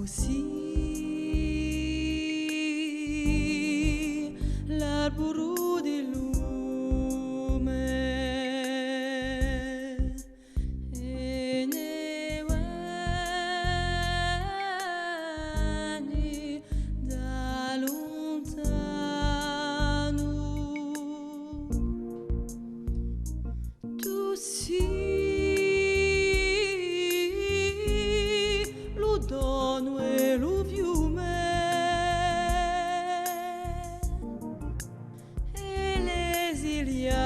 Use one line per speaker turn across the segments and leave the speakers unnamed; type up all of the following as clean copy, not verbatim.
sì, l'albero del lume e ne guagni da lontano. Tu sì, lo dono e lo fiume e l'esiliato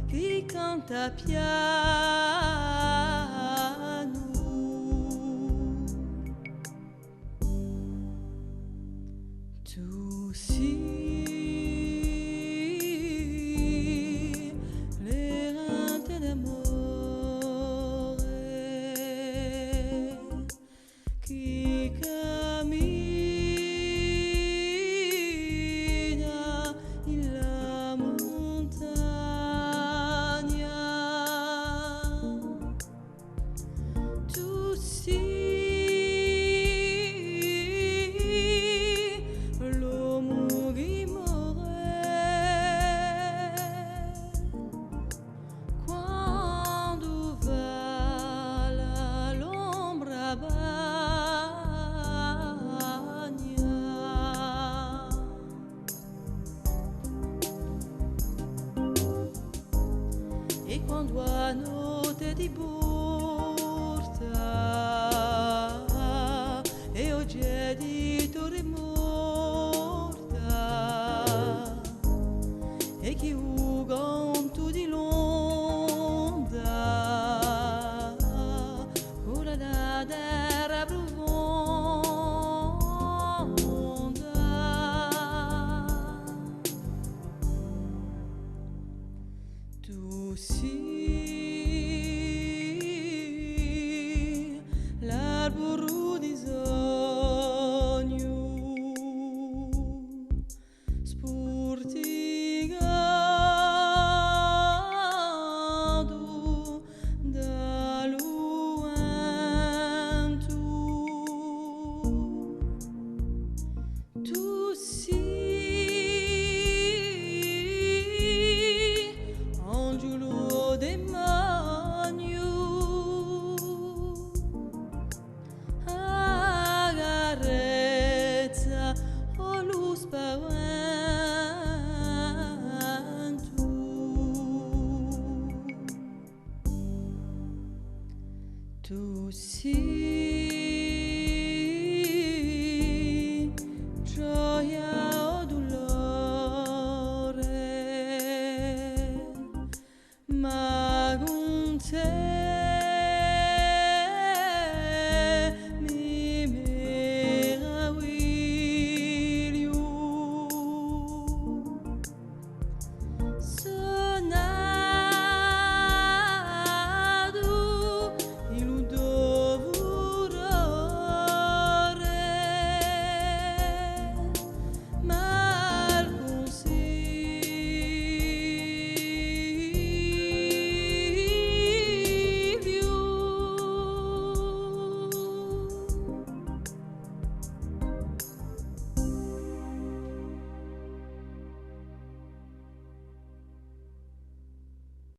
che canta piano. Tu sì, l'errante d'amore che cammina in la montagna. Tu sì, l'uomo che muore quando va l'ombra bagna. E quando a notte ti porta e oggi è di torre morta e chi ugonto di l'onda ora da terra profonda. Tu sì, l'albero di sogno sporticato dal vento. Tu sì, angelo demonio, agarrezza o lo spavento. Tu sì.